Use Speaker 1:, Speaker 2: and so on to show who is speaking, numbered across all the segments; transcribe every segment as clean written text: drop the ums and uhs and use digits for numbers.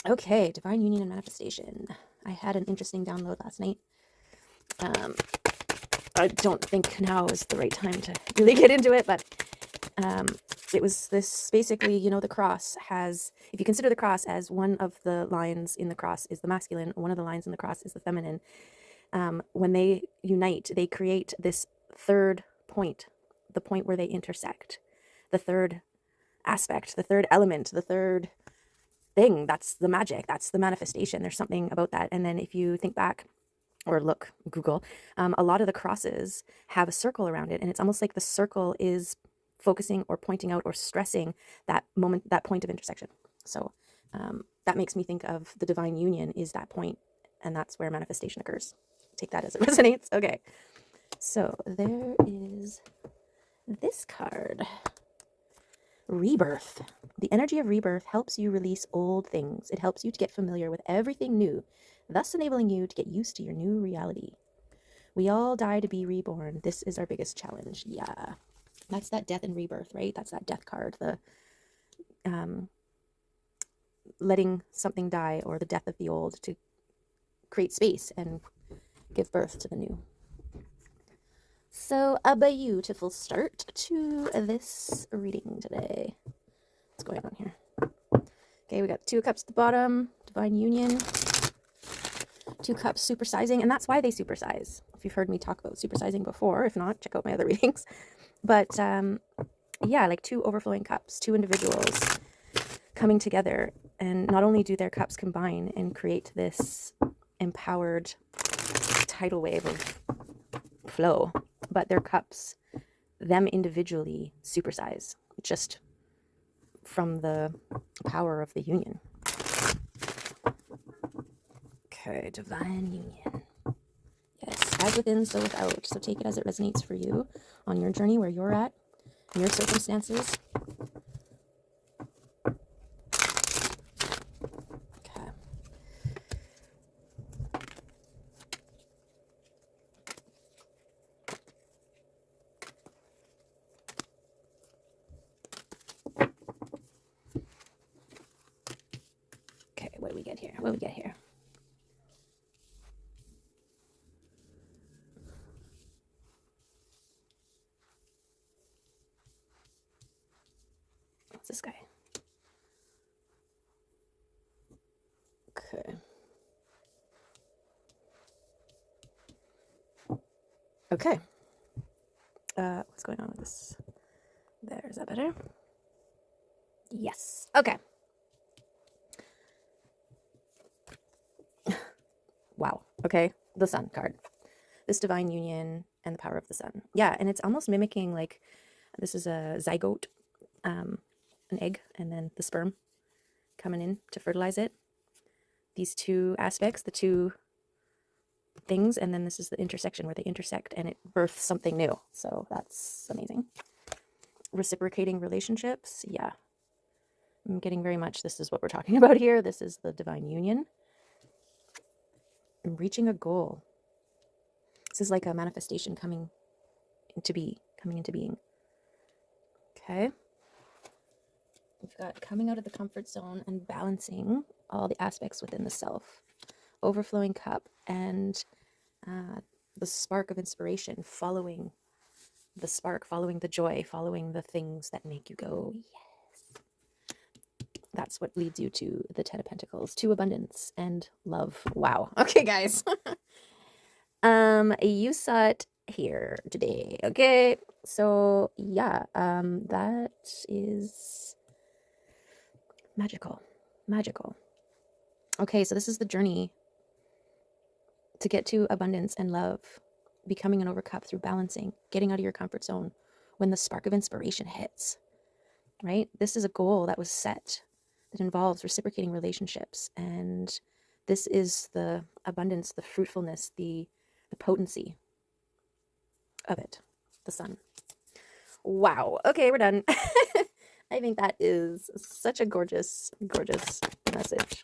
Speaker 1: Okay, divine union and manifestation. I had an interesting download last night. I don't think now is the right time to really get into it, but it was this basically, you know, the cross has, if you consider the cross as one of the lines in the cross is the masculine, one of the lines in the cross is the feminine. When they unite, they create this third point, the point where they intersect, the third aspect, the third element, the third thing. That's the magic. That's the manifestation. There's something about that. And then if you think back or look, Google, a lot of the crosses have a circle around it. And it's almost like the circle is focusing or pointing out or stressing that moment, that point of intersection. So that makes me think of the divine union is that point, and that's where manifestation occurs. Take that as it resonates. Okay. So there is this card. Rebirth. The energy of rebirth helps you release old things. It helps you to get familiar with everything new, thus enabling you to get used to your new reality. We all die to be reborn. This is our biggest challenge. Yeah. That's that death and rebirth, right? That's that death card, the letting something die, or the death of the old to create space and give birth to the new. So a beautiful start to this reading today. What's going on here? Okay, we got 2 cups at the bottom, divine union, 2 cups supersizing, and that's why they supersize. If you've heard me talk about supersizing before, if not, check out my other readings. But yeah, like 2 overflowing cups, 2 individuals coming together, and not only do their cups combine and create this empowered tidal wave of flow, but their cups, them individually, supersize just from the power of the union. Okay, divine union. Yes, as within, so without. So take it as it resonates for you on your journey, where you're at, your circumstances. Okay. Okay, what do we get here? What do we get here? What's this guy? Okay. Okay. What's going on with this? There's that better? Yes. Okay. Wow. Okay. The sun card. This divine union and the power of the sun. Yeah, and it's almost mimicking, like, this is a zygote, an egg, and then the sperm coming in to fertilize it. These 2 aspects, the 2 things, and then this is the intersection where they intersect and it births something new. So that's amazing. Reciprocating relationships. Yeah. I'm getting very much, this is what we're talking about here. This is the divine union. And reaching a goal. This is like a manifestation coming into being. Okay. We've got coming out of the comfort zone and balancing all the aspects within the self. Overflowing cup and the spark of inspiration, following the spark, following the joy, following the things that make you go, yes. That's what leads you to the 10 of Pentacles, to abundance and love. Wow. Okay, guys. You saw it here today. Okay. So yeah, that is magical. Okay, so this is the journey to get to abundance and love, becoming an overcup through balancing, getting out of your comfort zone when the spark of inspiration hits, right? This is a goal that was set that involves reciprocating relationships, and this is the abundance, the fruitfulness, the potency of it, the sun. Wow. Okay, we're done. I think that is such a gorgeous message,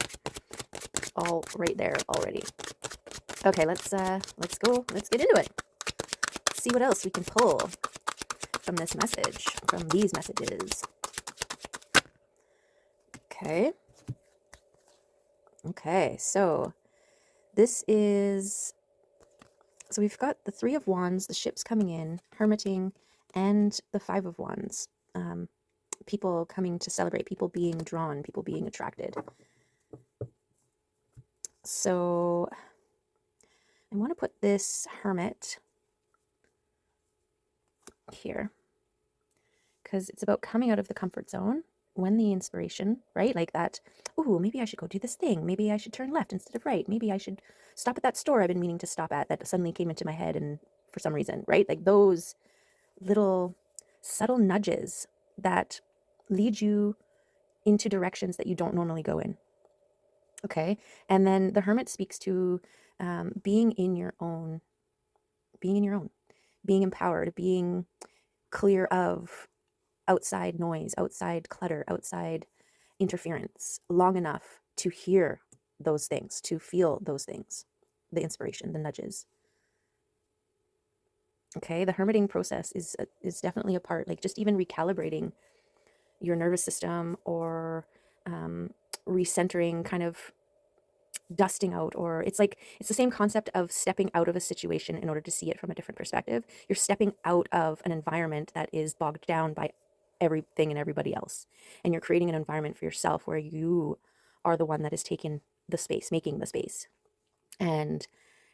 Speaker 1: all right there already. Okay, let's go. Let's get into it. Let's see what else we can pull from this message, from these messages. Okay. Okay, so this is, so we've got the Three of Wands, the ships coming in, hermiting, and the Five of Wands. People coming to celebrate, people being drawn, people being attracted. So I want to put this Hermit here because it's about coming out of the comfort zone when the inspiration, right? Like that, ooh, maybe I should go do this thing. Maybe I should turn left instead of right. Maybe I should stop at that store I've been meaning to stop at that suddenly came into my head and for some reason, right? Like those little subtle nudges that lead you into directions that you don't normally go in. Okay. And then the Hermit speaks to being in your own, being empowered, being clear of outside noise, outside clutter, outside interference long enough to hear those things, to feel those things, the inspiration, the nudges. Okay. The hermiting process is definitely a part, like just even recalibrating your nervous system or recentering, kind of dusting out, or it's like it's the same concept of stepping out of a situation in order to see it from a different perspective. You're stepping out of an environment that is bogged down by everything and everybody else, and you're creating an environment for yourself where you are the one that is taking the space, making the space. And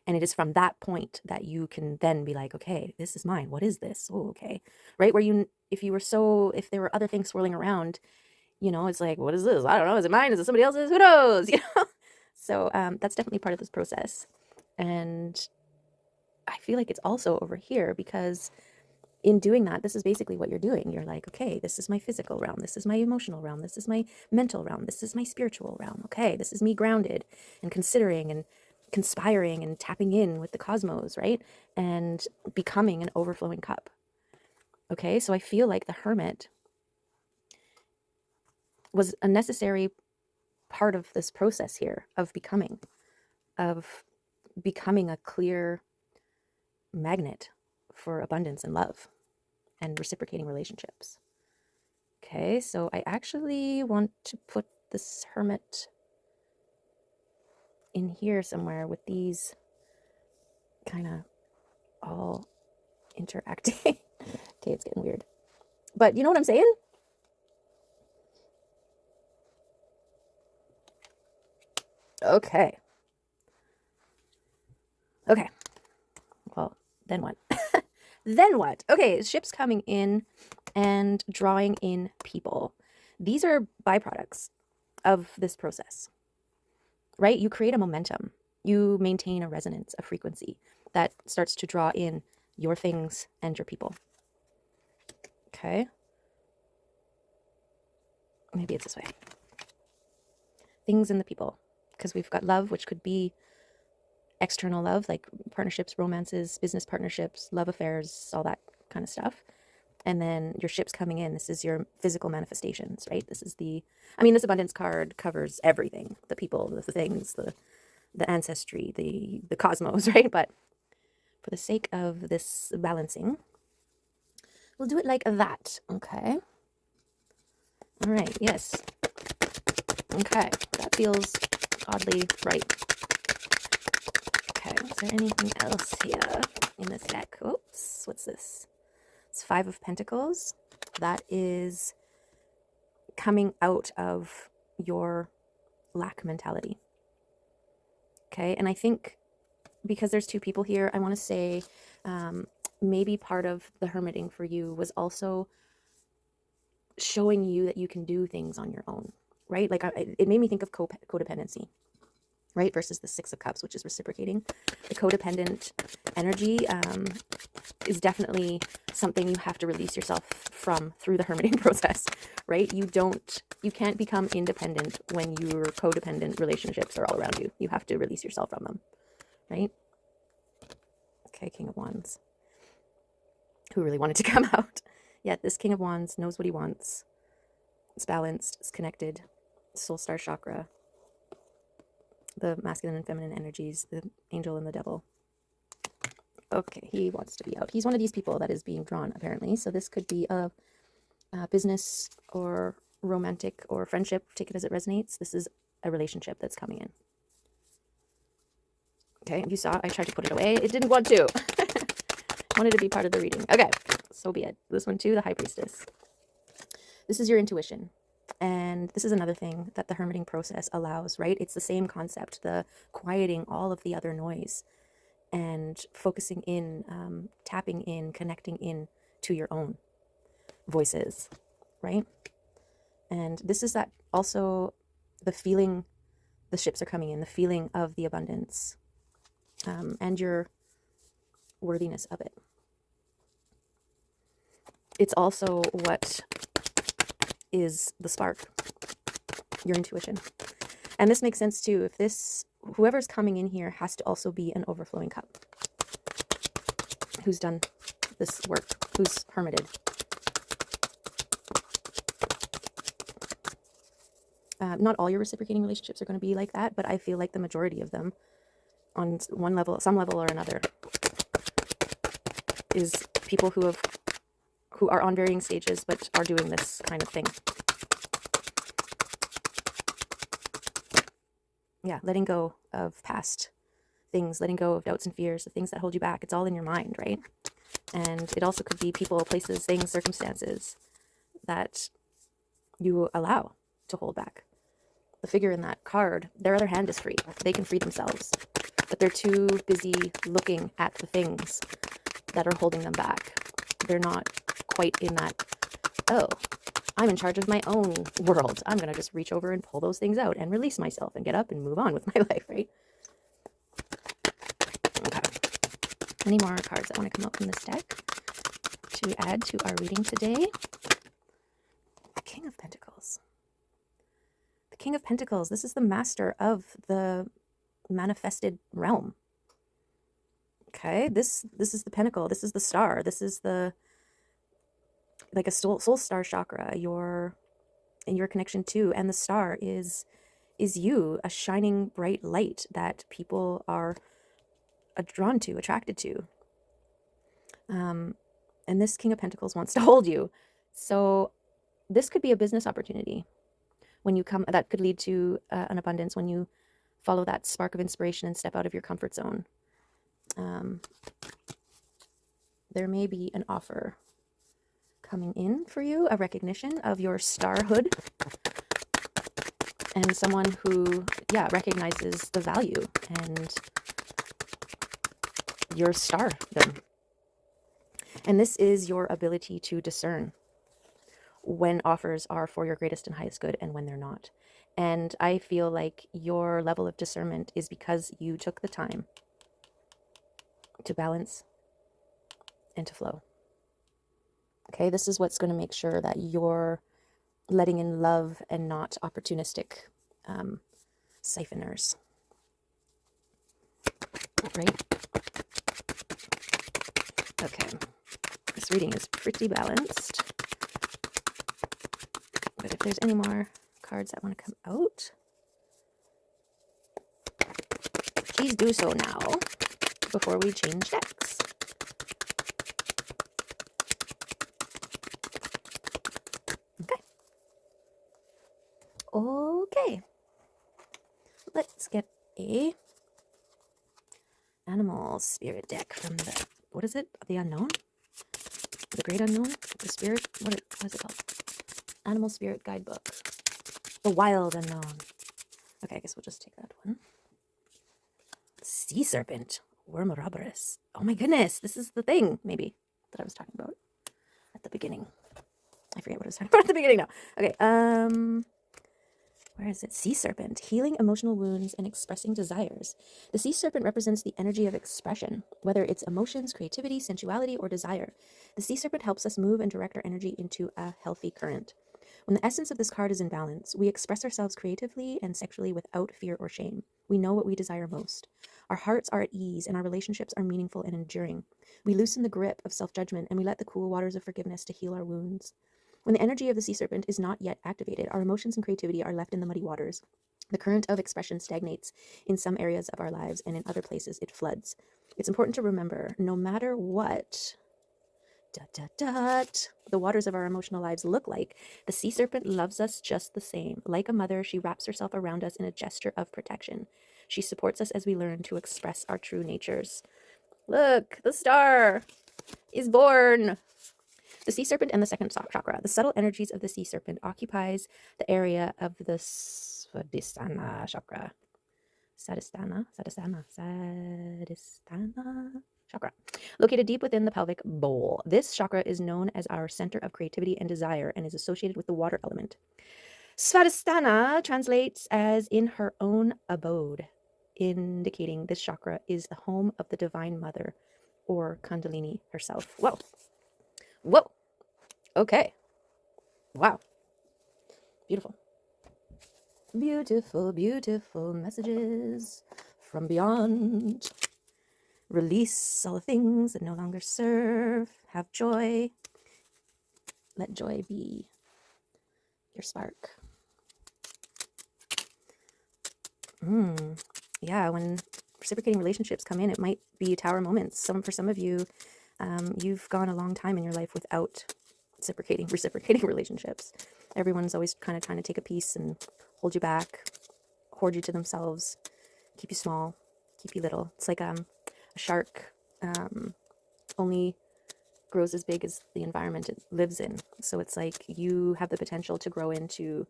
Speaker 1: it is from that point that you can then be like, okay, this is mine. What is this? Oh, okay. Right? Where you, if there were other things swirling around, it's like, what is this? I don't know. Is it mine? Is it somebody else's? Who knows? So that's definitely part of this process. And I feel like it's also over here because in doing that, this is basically what you're doing. You're like, okay, this is my physical realm. This is my emotional realm. This is my mental realm. This is my spiritual realm. Okay, this is me grounded and considering and conspiring and tapping in with the cosmos, right? And becoming an overflowing cup. Okay, so I feel like the Hermit was a necessary part of this process here of becoming a clear magnet for abundance and love and reciprocating relationships. Okay, so I actually want to put this Hermit in here somewhere with these kind of all interacting. Okay, it's getting weird. But you know what I'm saying? Okay. Okay. Well, then what? Then what? Okay, ships coming in and drawing in people. These are byproducts of this process, right? You create a momentum. You maintain a resonance, a frequency that starts to draw in your things and your people. Okay. Maybe it's this way. Things and the people. Because we've got love, which could be external love, like partnerships, romances, business partnerships, love affairs, all that kind of stuff. And then your ships coming in, this is your physical manifestations, right? This abundance card covers everything, the people, the things, the ancestry, the cosmos, right? But for the sake of this balancing, we'll do it like that. Okay. All right. Yes. Okay. That feels oddly right. Okay. Is there anything else here in this deck? Oops. What's this? It's Five of Pentacles. That is coming out of your lack mentality. Okay. And I think because there's two people here, I want to say maybe part of the hermiting for you was also showing you that you can do things on your own, right? Like it made me think of codependency, right? Versus the Six of Cups, which is reciprocating. The codependent energy is definitely something you have to release yourself from through the hermiting process, right? You can't become independent when your codependent relationships are all around you. You have to release yourself from them, right? Okay, King of Wands. Who really wanted to come out? Yeah, this King of Wands knows what he wants. It's balanced, it's connected. Soul Star Chakra. The masculine and feminine energies, the angel and the devil. Okay, he wants to be out. He's one of these people that is being drawn, apparently. So this could be a business or romantic or friendship. Take it as it resonates. This is a relationship that's coming in. Okay, you saw I tried to put it away. It didn't want to. Wanted to be part of the reading. Okay, so be it. This one too, the High Priestess. This is your intuition. And this is another thing that the hermiting process allows, right? It's the same concept, the quieting all of the other noise and focusing in, tapping in, connecting in to your own voices, right? And this is that also the feeling the ships are coming in, the feeling of the abundance, and your worthiness of it. It's also what is the spark, your intuition. And this makes sense too. If this, whoever's coming in here has to also be an overflowing cup. Who's done this work, who's hermited. Not all your reciprocating relationships are going to be like that, but I feel like the majority of them, on one level, some level or another, is people who are on varying stages but are doing this kind of thing. Yeah, letting go of past things, letting go of doubts and fears, the things that hold you back. It's all in your mind, right? And it also could be people, places, things, circumstances that you allow to hold back. The figure in that card, their other hand is free. They can free themselves, but they're too busy looking at the things that are holding them back. They're not quite in that, oh, I'm in charge of my own world. I'm going to just reach over and pull those things out and release myself and get up and move on with my life, right? Okay. Any more cards that want to come out from this deck to add to our reading today? The King of Pentacles. The King of Pentacles, this is the master of the manifested realm. Okay, this is the pinnacle. This is the star. This is the, like a soul star chakra, your connection to, and the star is you, a shining bright light that people are drawn to, attracted to. And this King of Pentacles wants to hold you. So this could be a business opportunity when you come, that could lead to an abundance when you follow that spark of inspiration and step out of your comfort zone. There may be an offer coming in for you, a recognition of your starhood, and someone who, yeah, recognizes the value and your stardom. And this is your ability to discern when offers are for your greatest and highest good and when they're not. And I feel like your level of discernment is because you took the time to balance and to flow. Okay, this is what's going to make sure that you're letting in love and not opportunistic siphoners. Right? Okay, this reading is pretty balanced. But if there's any more cards that want to come out, please do so now before we change decks. Okay. Okay. Let's get a animal spirit deck from the, what is it? The unknown? The great unknown? The spirit? What is it called? Animal spirit guidebook. The wild unknown. Okay, I guess we'll just take that one. Sea serpent. Wormoroborus. Oh my goodness, this is the thing, maybe, that I was talking about at the beginning. I forget what I was talking about at the beginning now. Okay, where is it? Sea serpent. Healing emotional wounds and expressing desires. The sea serpent represents the energy of expression, whether it's emotions, creativity, sensuality, or desire. The sea serpent helps us move and direct our energy into a healthy current. When the essence of this card is in balance, we express ourselves creatively and sexually without fear or shame. We know what we desire most. Our hearts are at ease and our relationships are meaningful and enduring. We loosen the grip of self-judgment and we let the cool waters of forgiveness to heal our wounds. When the energy of the sea serpent is not yet activated, our emotions and creativity are left in the muddy waters. The current of expression stagnates in some areas of our lives, and in other places it floods. It's important to remember, no matter what Dot, dot, dot. The waters of our emotional lives look like. The sea serpent loves us just the same. Like a mother, she wraps herself around us in a gesture of protection. She supports us as we learn to express our true natures. Look, the star is born. The sea serpent and the second chakra. The subtle energies of the sea serpent occupies the area of the Svadhisthana chakra. Sadhisthana chakra, located deep within the pelvic bowl. This chakra is known as our center of creativity and desire and is associated with the water element. Svadhisthana translates as in her own abode, indicating this chakra is the home of the Divine Mother or Kundalini herself. Whoa. Whoa. Okay. Wow. Beautiful. Beautiful, beautiful messages from beyond. Release all the things that no longer serve. Have joy. Let joy be your spark. Yeah, when reciprocating relationships come in, it might be tower moments. For some of you, you've gone a long time in your life without reciprocating relationships. Everyone's always kind of trying to take a piece and hold you back, hoard you to themselves, keep you small, keep you little. It's like a shark only grows as big as the environment it lives in. So it's like you have the potential to grow into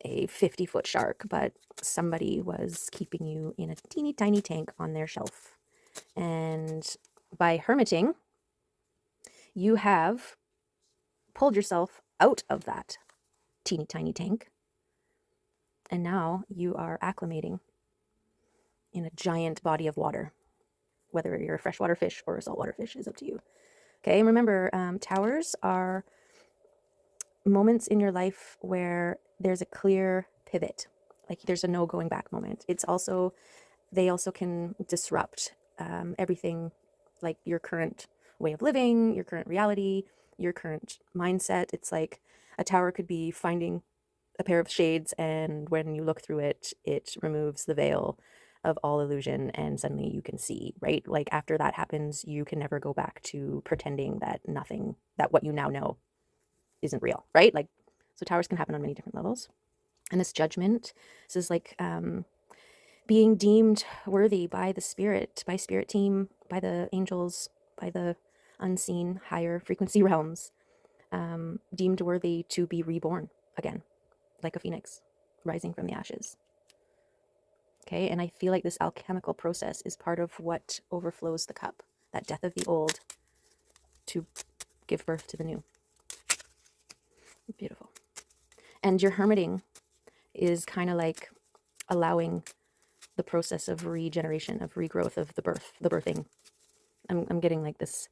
Speaker 1: a 50-foot shark, but somebody was keeping you in a teeny tiny tank on their shelf. And by hermiting, you have pulled yourself out of that teeny tiny tank. And now you are acclimating in a giant body of water. Whether you're a freshwater fish or a saltwater fish is up to you. Okay, and remember, towers are moments in your life where there's a clear pivot, like there's a no going back moment. They also can disrupt everything, like your current way of living, your current reality, your current mindset. It's like a tower could be finding a pair of shades, and when you look through it, it removes the veil of all illusion, and suddenly you can see, right? Like after that happens, you can never go back to pretending that what you now know isn't real, right? Like, so towers can happen on many different levels. And this judgment, this is like being deemed worthy by the spirit team, by the angels, by the unseen higher frequency realms, deemed worthy to be reborn again, like a phoenix rising from the ashes. Okay, and I feel like this alchemical process is part of what overflows the cup, that death of the old to give birth to the new. Beautiful. And your hermiting is kind of like allowing the process of regeneration, of regrowth, of the birthing. I'm getting like this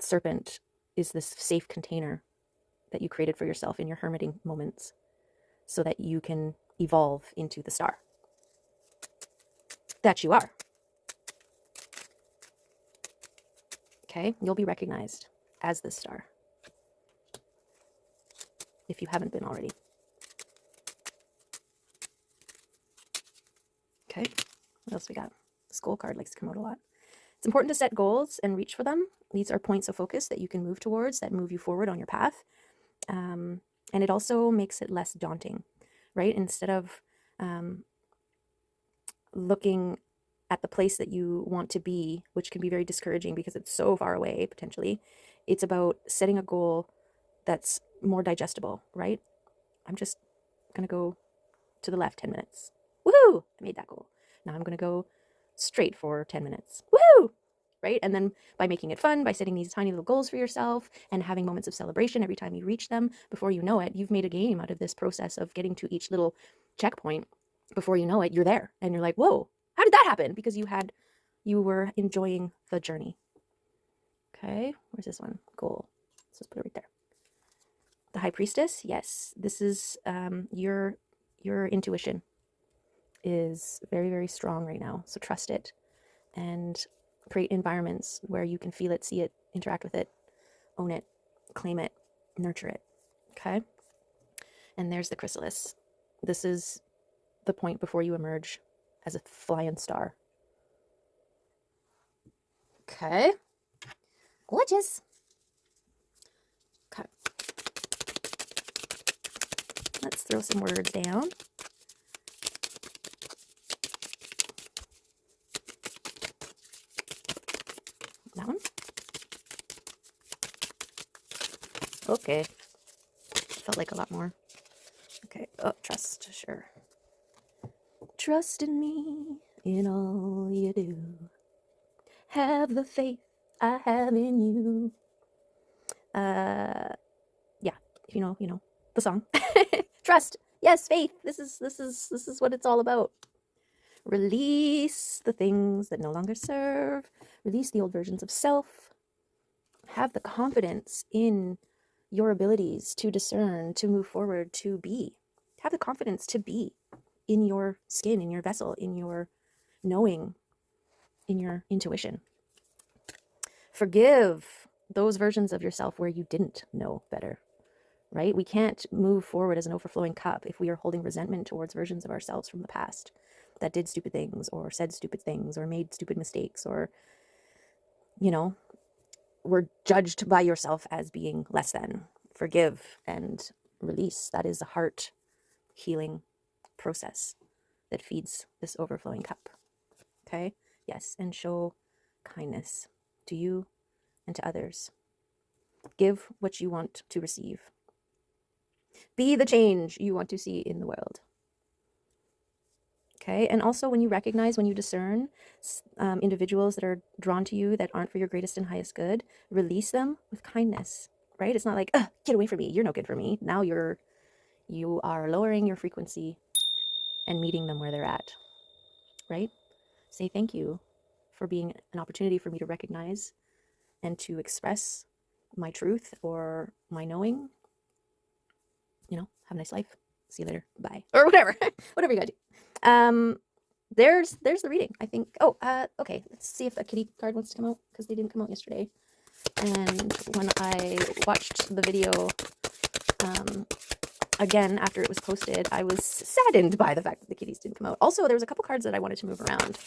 Speaker 1: serpent is this safe container that you created for yourself in your hermiting moments so that you can evolve into the star that you are. Okay, you'll be recognized as this star if you haven't been already. Okay, what else we got? This goal card likes to come out a lot. It's important to set goals and reach for them. These are points of focus that you can move towards, that move you forward on your path. And it also makes it less daunting, right? Instead of looking at the place that you want to be, which can be very discouraging because it's so far away, potentially, it's about setting a goal that's more digestible, right? I'm just going to go to the left 10 minutes. Woohoo! I made that goal. Now I'm going to go straight for 10 minutes. Woohoo! Right? And then by making it fun, by setting these tiny little goals for yourself and having moments of celebration every time you reach them, before you know it, you've made a game out of this process of getting to each little checkpoint. Before you know it, you're there. And you're like, whoa, how did that happen? Because you were enjoying the journey. Okay, where's this one? Goal. Let's just put it right there. The High Priestess, yes, this is your intuition is very, very strong right now. So trust it and create environments where you can feel it, see it, interact with it, own it, claim it, nurture it. Okay. And there's the chrysalis. This is the point before you emerge as a flying star. Okay. Gorgeous. Let's throw some words down. That one. Okay. Felt like a lot more. Okay. Oh, trust. Sure. Trust in me in all you do. Have the faith I have in you. Yeah. If you know the song. Trust. Yes, faith. This is what it's all about. Release the things that no longer serve. Release the old versions of self. Have the confidence in your abilities to discern, to move forward, to be. Have the confidence to be in your skin, in your vessel, in your knowing, in your intuition. Forgive those versions of yourself where you didn't know better, right? We can't move forward as an overflowing cup if we are holding resentment towards versions of ourselves from the past that did stupid things or said stupid things or made stupid mistakes or, were judged by yourself as being less than. Forgive and release. That is a heart healing process that feeds this overflowing cup. Okay? Yes, and show kindness to you and to others. Give what you want to receive. Be the change you want to see in the world. Okay, and also when you recognize, when you discern individuals that are drawn to you that aren't for your greatest and highest good, release them with kindness, right? It's not like, get away from me, you're no good for me. Now you are lowering your frequency and meeting them where they're at, right? Say thank you for being an opportunity for me to recognize and to express my truth or my knowing. Have a nice life. See you later. Bye. Or whatever. Whatever you gotta do. There's the reading, I think. Okay. Let's see if a kitty card wants to come out, because they didn't come out yesterday. And when I watched the video again after it was posted, I was saddened by the fact that the kitties didn't come out. Also, there was a couple cards that I wanted to move around.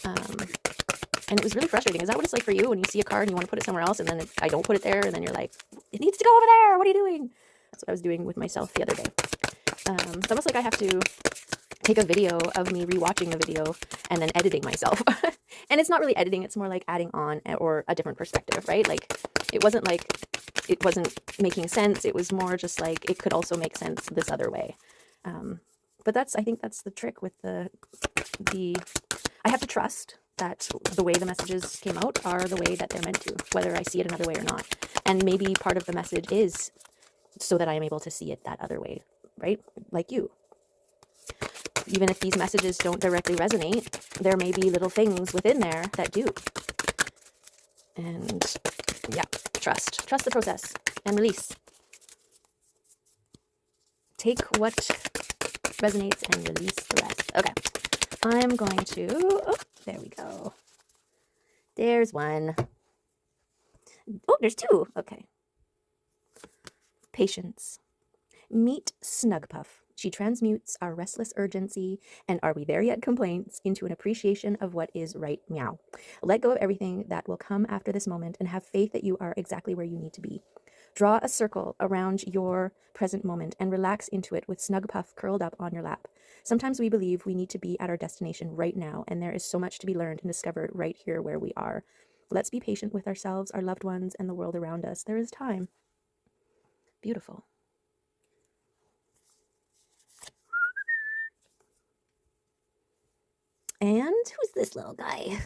Speaker 1: And it was really frustrating. Is that what it's like for you when you see a card and you want to put it somewhere else, and then I don't put it there, and then you're like, it needs to go over there. What are you doing? That's what I was doing with myself the other day. It's almost like I have to take a video of me rewatching the video and then editing myself. And it's not really editing, it's more like adding on or a different perspective, right? Like it wasn't making sense. It was more just like it could also make sense this other way. But I think that's the trick with the I have to trust that the way the messages came out are the way that they're meant to, whether I see it another way or not. And maybe part of the message is so that I am able to see it that other way, right? Like you. Even if these messages don't directly resonate, there may be little things within there that do. And yeah, trust the process and release. Take what resonates and release the rest. Okay, I'm going to, there we go. There's one. Oh, there's two. Okay. Patience. Meet Snugpuff. She transmutes our restless urgency and are we there yet complaints into an appreciation of what is right meow. Let go of everything that will come after this moment and have faith that you are exactly where you need to be. Draw a circle around your present moment and relax into it with Snugpuff curled up on your lap. Sometimes we believe we need to be at our destination right now, and there is so much to be learned and discovered right here where we are. Let's be patient with ourselves, our loved ones, and the world around us. There is time. Beautiful. And who's this little guy?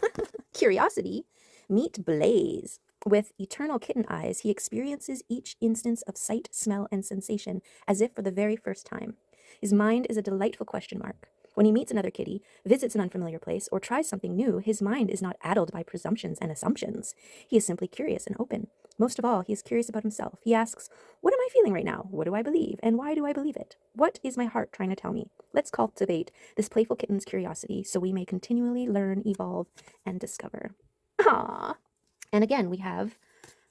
Speaker 1: Curiosity. Meet Blaze. With eternal kitten eyes, he experiences each instance of sight, smell, and sensation as if for the very first time. His mind is a delightful question mark. When he meets another kitty, visits an unfamiliar place, or tries something new, his mind is not addled by presumptions and assumptions. He is simply curious and open. Most of all, he is curious about himself. He asks, what am I feeling right now? What do I believe? And why do I believe it? What is my heart trying to tell me? Let's cultivate this playful kitten's curiosity so we may continually learn, evolve, and discover. Aww. And again, we have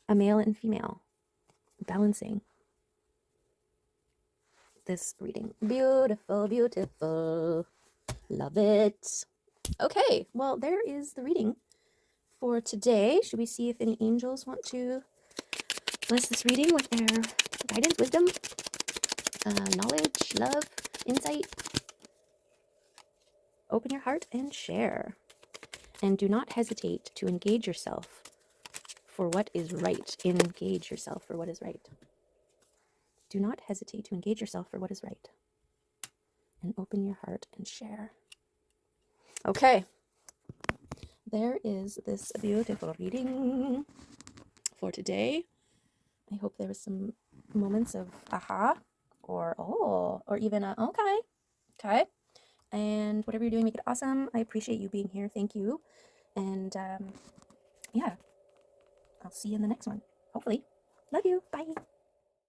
Speaker 1: a male and female balancing this reading. Beautiful, beautiful. Love it. Okay, well, there is the reading for today. Should we see if any angels want to bless this reading with their guidance, wisdom? knowledge, love, insight. Open your heart and share. And do not hesitate to engage yourself for what is right. Engage yourself for what is right. Do not hesitate to engage yourself for what is right. And open your heart and share. Okay. There is this beautiful reading for today. I hope there was some moments of aha or oh, or even a okay. And whatever you're doing, make it awesome. I appreciate you being here. Thank you. And yeah, I'll see you in the next one. Hopefully. Love you. Bye.